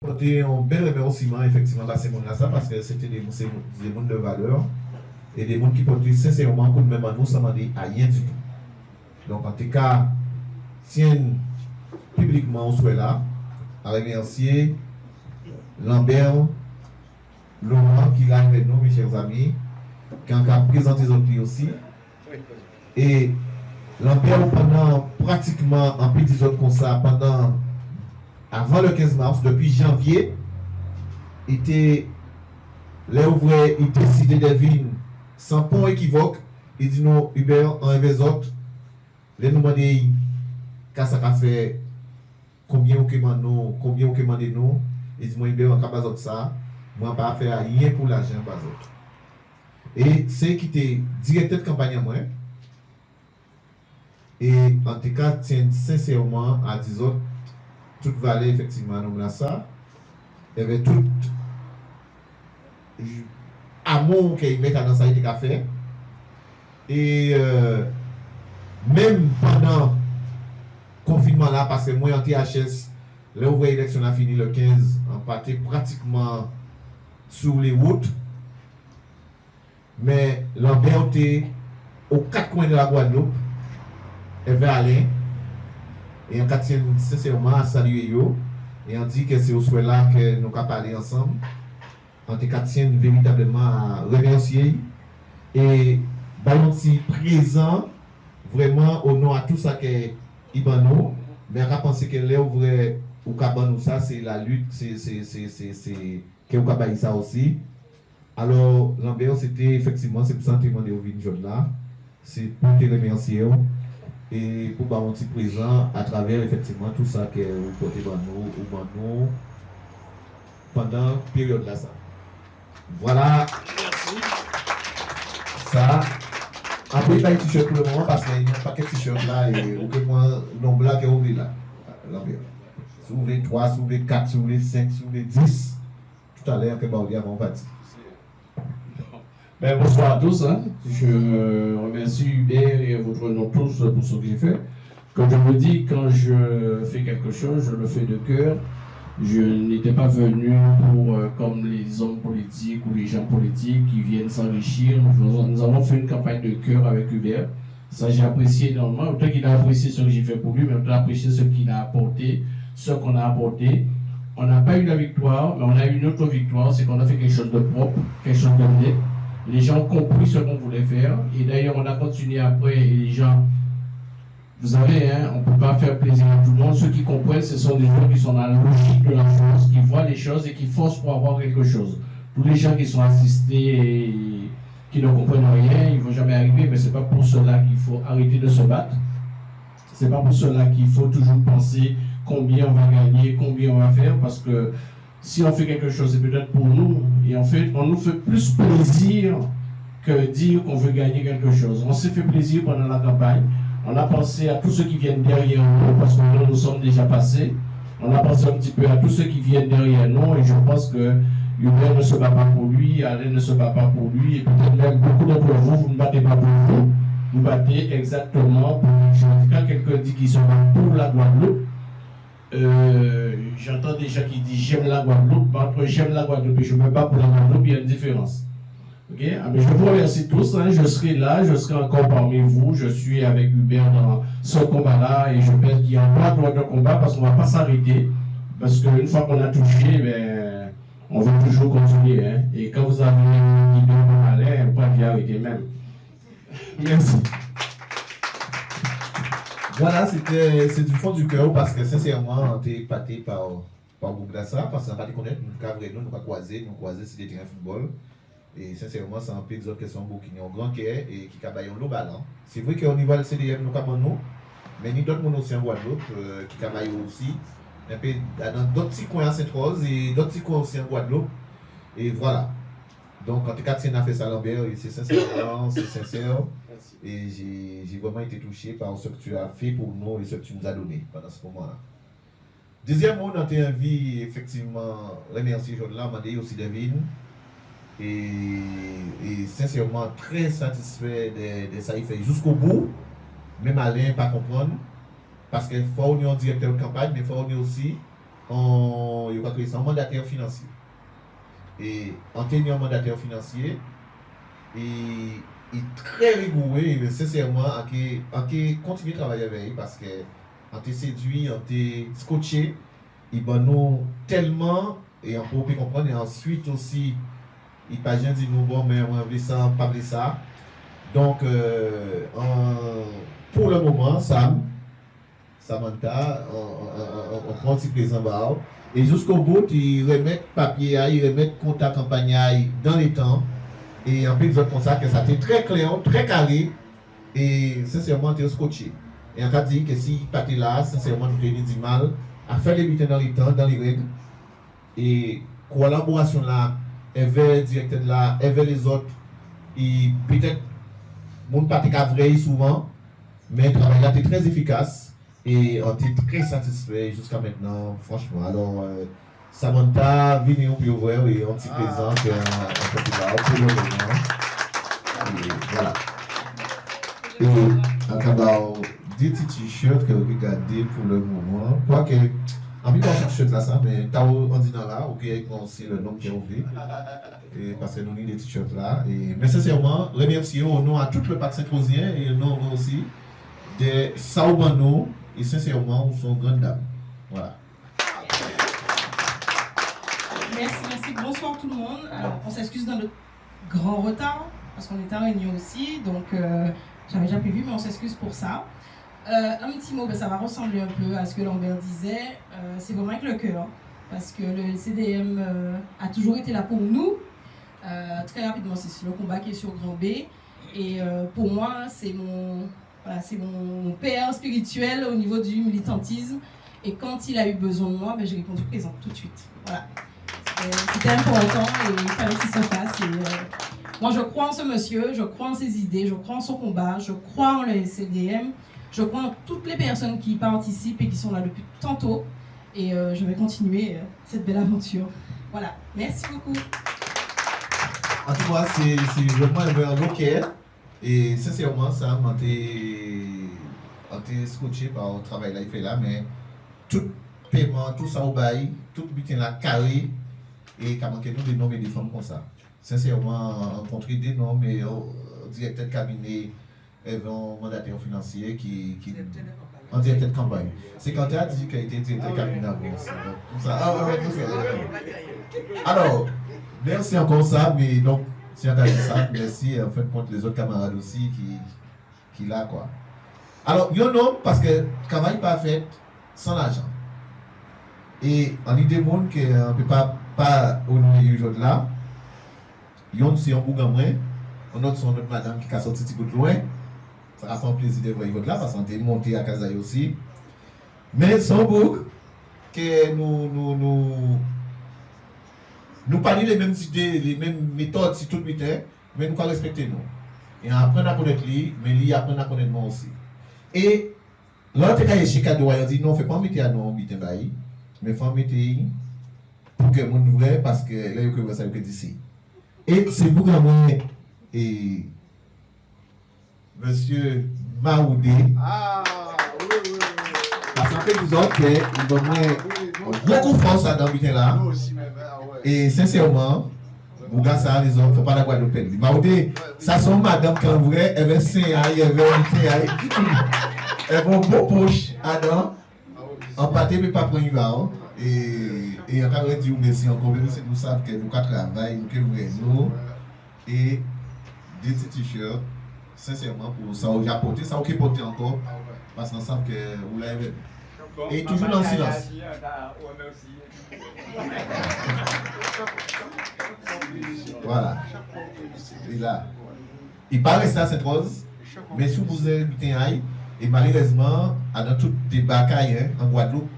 Porter un bel remerciement effectivement à ces gens-là, parce que c'était des gens de valeur et des gens qui portaient sincèrement coup de même à nous sans demander à rien du tout. Donc en tout cas, tiennent publiquement on soit là à remercier Lambert, Laurent qui est là avec nous, mes chers amis, qui a présenté les autres aussi. Et Lambert, pendant pratiquement un petit zone comme ça, avant le 15 mars, depuis janvier, était là où il décidé de venir sans point équivoque. Il dit non, Hubert, en les autres, les nous demander qu'est-ce que ça fait, combien on commande nous. Il dit moi, Hubert, en cas de ça, moi, pas faire rien pour l'argent, pas autre. Et c'est qui était directeur de campagne à moi. Et en tout cas, tient sincèrement à 10 autres, toute vallée, effectivement, nous là ça. Il y avait tout amour qu'il met dans ça, il a fait. Et même pendant le confinement là, parce que moi en THS, l'élection a fini le 15, on partait pratiquement sur les routes. Mais Lambert était aux quatre coins de la Guadeloupe, et vers Alain. Et on tient sincèrement à saluer eux. Et on dit que c'est au souhait là que nous allons parler ensemble. On tient véritablement à remercier. Et ballon si présent vraiment au nom à tout ça que Ibano, mais à penser que là vrai ou Kabano ça c'est la lutte, c'est que Kabaï ça aussi. Alors Lambert c'était effectivement c'est pour ça que demandé au jeune là, c'est pour te remercier et pour ballon si présent à travers effectivement tout ça que vous portez Bano pendant la période là ça. Voilà. Merci. Ça. Après, il y a un t-shirt pour le moment parce qu'il y a un paquet de t-shirts là et aucun nombre là qui est ouvert là. Si vous voulez 3, si vous voulez 4, si vous voulez 5, si vous voulez 10, tout à l'heure que Baudi avant parti. Ben, bonsoir à tous. Hein. Je remercie Hubert et votre nom tous pour ce que j'ai fait. Comme je vous dis, quand je fais quelque chose, je le fais de cœur. Je n'étais pas venu pour, comme les hommes politiques ou les gens politiques qui viennent s'enrichir. Nous avons fait une campagne de cœur avec Hubert. Ça, j'ai apprécié énormément. Autant qu'il a apprécié ce que j'ai fait pour lui, mais autant apprécié ce qu'il a apporté, ce qu'on a apporté. On n'a pas eu la victoire, mais on a eu une autre victoire, c'est qu'on a fait quelque chose de propre, quelque chose de net. Les gens ont compris ce qu'on voulait faire. Et d'ailleurs, on a continué après, et les gens... Vous savez, hein, on ne peut pas faire plaisir à tout le monde. Ceux qui comprennent, ce sont des gens qui sont dans la logique de la chose, qui voient les choses et qui forcent pour avoir quelque chose. Tous les gens qui sont assistés et qui ne comprennent rien, ils ne vont jamais arriver, mais ce n'est pas pour cela qu'il faut arrêter de se battre. Ce n'est pas pour cela qu'il faut toujours penser combien on va gagner, combien on va faire, parce que si on fait quelque chose, c'est peut-être pour nous, et en fait, on nous fait plus plaisir que dire qu'on veut gagner quelque chose. On s'est fait plaisir pendant la campagne. On a pensé à tous ceux qui viennent derrière nous, parce que nous sommes déjà passés. On a pensé un petit peu à tous ceux qui viennent derrière nous, et je pense que Hubert ne se bat pas pour lui, Alain ne se bat pas pour lui, et peut-être même beaucoup d'entre vous, vous ne battez pas pour vous, vous battez exactement pour les gens. Quand quelqu'un dit qu'il se bat pour la Guadeloupe, j'entends des gens qui disent j'aime la Guadeloupe, mais entre j'aime la Guadeloupe et je me bats pour la Guadeloupe, il y a une différence. Okay? Ah, mais je vous remercie tous, hein. Je serai là, je serai encore parmi vous, je suis avec Hubert dans ce combat-là et je pense qu'il y a pas de combat parce qu'on ne va pas s'arrêter, parce qu'une fois qu'on a touché, ben, on veut toujours continuer. Hein. Et quand vous avez une idée de Alain, on ne peut pas bien arrêter même. Merci. Voilà, c'est du fond du cœur parce que sincèrement, on était épaté par Bouglassa, parce qu'on n'a pas de connaître, nous ne pas croiser, c'est des terrains de football. Et sincèrement, c'est un peu des autres qui sont beaucoup qui ont grand cœur et qui travaillent au global. C'est vrai qu'au niveau du CDM, nous avons nous, mais il y a d'autres aussi en Guadeloupe qui travaillent aussi. Un peu dans d'autres petits coins à Sainte-Rose et d'autres petits coins aussi en Guadeloupe. Et voilà. Donc, en tout cas, tu as fait ça, Lambert, c'est sincèrement, c'est sincère. Et j'ai vraiment été touché par ce que tu as fait pour nous et ce que tu nous as donné pendant ce moment-là. Deuxième mot, dans tes envies, effectivement, remercier Jean-là, Mandé aussi David. Et sincèrement très satisfait de ça, il fait jusqu'au bout. Même Alain, pas comprendre. Parce qu'il faut un directeur de campagne, mais il faut aussi il va créer un mandataire financier. Et en tenant un mandataire financier, et il est très rigoureux et sincèrement, on continue de travailler avec lui parce que on t'a séduit, on t'a scotché, il va nous tellement, et on peut comprendre, et ensuite aussi, il pas bien dit nous, bon, mais on veut ça, pas de ça. Donc, pour le moment, Samantha, on prend un petit présent bas. Et jusqu'au bout, ils remettent papier, ils remettent contact campagne dans les temps. Et en plus, ils ont comme ça que ça était très clair, très carré. Et sincèrement, tu es scotché. Et on t'a dit que si tu es là, sincèrement, tu as du mal à faire les bulletins dans les temps, dans les règles. Et collaboration là, avec le directeur là, avec les autres, et peut-être, mon pas vrai souvent, mais le travail là était très efficace. Et on était très satisfait jusqu'à maintenant, franchement. Alors, Samantha, venez au ouvrir et on t'y présente pour le moment. Et voilà. Et en cas des petits t-shirts que vous regardez pour le moment. Quoique, en même temps, t-shirt là, ça, mais t'as on dit dans là, ok, aussi le nom qui est ouvert. Et parce que nous avons des t-shirts là. Mais sincèrement, remercier au nom à tout le Parc Saint-Rosien et au nom aussi de Saoubano et sincèrement, nous sommes grandes dames. Voilà. Merci. Bonsoir tout le monde. Alors, on s'excuse dans le grand retard parce qu'on était en réunion aussi, donc j'avais déjà prévu, mais on s'excuse pour ça. Un petit mot, ça va ressembler un peu à ce que Lambert disait. C'est vraiment avec le cœur, parce que le CDM a toujours été là pour nous. Très rapidement, c'est le combat qui est sur Grand B. Et pour moi, c'est mon père spirituel au niveau du militantisme. Et quand il a eu besoin de moi, j'ai répondu présent tout de suite. Voilà. C'était important et il fallait qu'il se fasse. Moi, je crois en ce monsieur, je crois en ses idées, je crois en son combat, je crois en le CDM, je crois en toutes les personnes qui y participent et qui sont là depuis tantôt. Et je vais continuer cette belle aventure. Voilà. Merci beaucoup. En tout cas, c'est vraiment un local. Et sincèrement, ça m'a été scotché par le travail là, il fait là, mais tout paiement, tout ça au bail, tout butin là carré, et comment que nous dénommer des femmes comme ça. Sincèrement, rencontrer des noms, mais directeur de cabinet, un mandataire financier qui en directeur de campagne. C'est quand tu as dit qu'il était directeur de cabinet avant aussi. Donc, tout ça. Alors, merci encore ça, mais donc, si on a dit ça, merci en fin de compte les autres camarades aussi qui là quoi. Alors, il y a un homme parce que le travail n'est pas fait sans l'argent. Et on dit des gens qu'on ne peut pas honorer aujourd'hui là. Il y a un bougan moins, on a notre madame qui a sorti petit peu de loin. Ça a fait un plaisir de voir aujourd'hui là parce qu'on est monté à Kazaï aussi. Mais sans bouc, que nous parlons les mêmes idées, les mêmes méthodes, si tout le temps, mais nous allons respecter nous. Et apprendre à connaître lui, mais lui apprendre à connaître moi aussi. Et l'autre cas est chez Cadeau, il dit non, ne fais pas mettre à nous, mais il faut mettre pour que mon vrai, parce que là, il y a ça d'ici. Et c'est beaucoup de moi et monsieur Maoudé. Ah, oui. Parce qu'en fait, nous autres, il va beaucoup de force dans le là. Et sincèrement, vous gars, ça, les hommes, il ne faut pas la Guadeloupe. Maoudé, ça sont madame quand vrai, elle va se elle va beau poche, Adam, en pâté, mais pas prendre une barre. Et on va dire merci encore, mais nous savons que nous travaillons, nous nous et des petits t-shirts, sincèrement, pour ça, j'ai apporté ça, ok, porter encore, parce qu'on sait que vous l'avez. Et toujours dans le silence. Voilà. Et là, il paraît ça, cette rose, mais si vous avez butin et malheureusement, dans tout débat en Guadeloupe,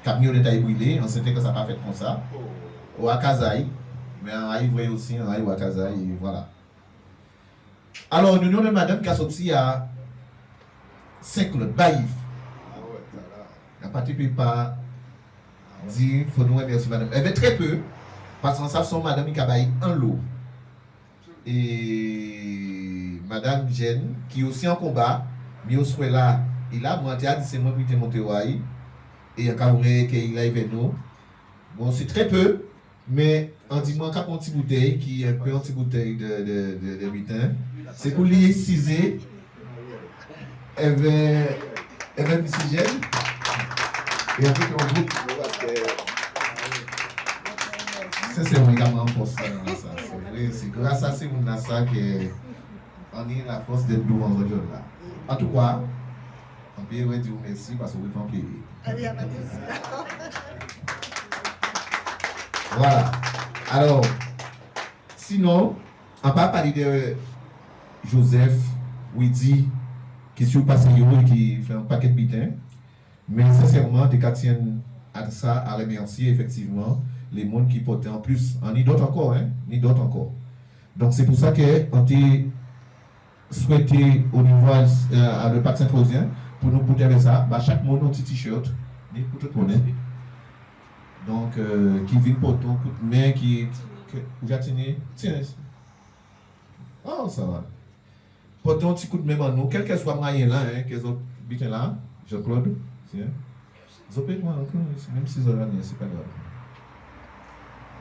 camion de taille brûlée, on sentait que ça n'a pas fait comme ça. Ou à Kazaï, mais en Haïti aussi, en Haïti ou à Kazaï, et voilà. Alors, nous avons une madame qui a sorti à Saint-Claude, Baïf. La partie ne peut pas dire, il faut nous remercier madame. Elle veut très peu, parce qu'on sait son madame qui a baillé un lot. Et madame Jeanne, qui est aussi en combat, mais au souhait là, et là, moi, je dis c'est moi qui suis monté au Haïti. et il y a qu'à qu'il arrive avec nous. Bon, c'est très peu, mais on dit moi qu'à une petite bouteille qui est un peu une petite bouteille de 8 ans. C'est pour lui ciser. Elle va oxygène. Et avec un groupe. Ça, c'est vraiment pour ça. C'est grâce à ces gens-là qu'on est la force d'être doux en ce là. En tout cas, on peut dire merci parce que vous pouvez en payer. Voilà. Alors, sinon, on va parler de Joseph, Widi, qui est sur le passé et qui fait un paquet de bitins. Mais sincèrement, des cas tiennent à ça, à remercier effectivement les mondes qui portaient en plus, ni d'autres encore, hein, ni d'autres encore. Donc c'est pour ça qu'on a souhaité au niveau à le Parc Saint-Rosien, pour nous porter avec ça, bah, chaque monde a un petit t-shirt, ni pour tout le monde. Donc, qui vient pour ton coup de main, qui vous tiens, oh ça va. Pour ton petit coup de main en nous, quel que soit le moyen là, hein, qu'ils ont bien là, Jean-Claude, tiens. Vous pouvez moi encore, même si vous avez c'est pas grave.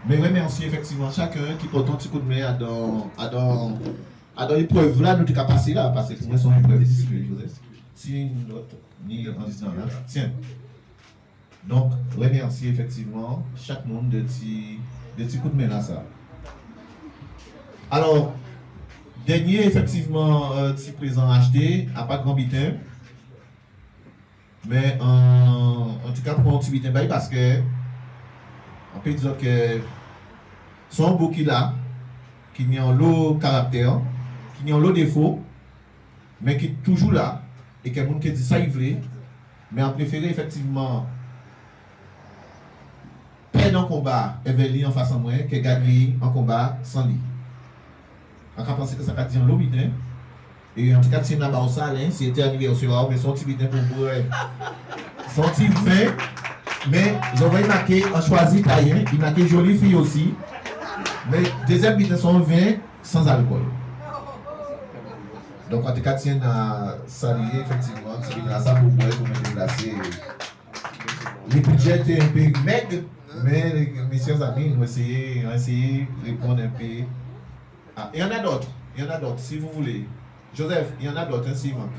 Mais oui, merci effectivement chacun qui porte un petit coup de main à dans l'épreuve là, nous sommes passés là, parce que pour moi, c'est une épreuve difficile, Joseph. Si une autre, ni en disant là, tiens. Donc, remercier effectivement chaque monde de petits coups de main là, ça. Alors, dernier, effectivement, petit présent acheté, à pas grand bitin. Mais en tout cas, pour un petit bitin, parce que, on peut dire que son beau qui là, qui n'y a un lot caractère, qui n'y a un lot défaut, mais qui est toujours là, et que quelqu'un qui dit ça, il veut, mais on préfère effectivement perdre un combat avec lui en face à moi que gagner un combat sans lui. On peut penser que ça va dire un lot bitin. Et en tout cas, si on a pas ça, c'était anniversaire, mais son petit bitin pour vous, son petit vin, mais vous voyez marqué, on choisit taille, il marqué jolie fille aussi. Mais deuxième bitin sont vin sans alcool. Donc en tout cas, tiens à saluer effectivement, c'est bien ça pour vous me déplacer. Le budget est un peu maigre, mais mes chers amis, on va essayer de répondre un peu. Ah, il y en a d'autres, si vous voulez. Joseph, il y en a d'autres, ainsi manque.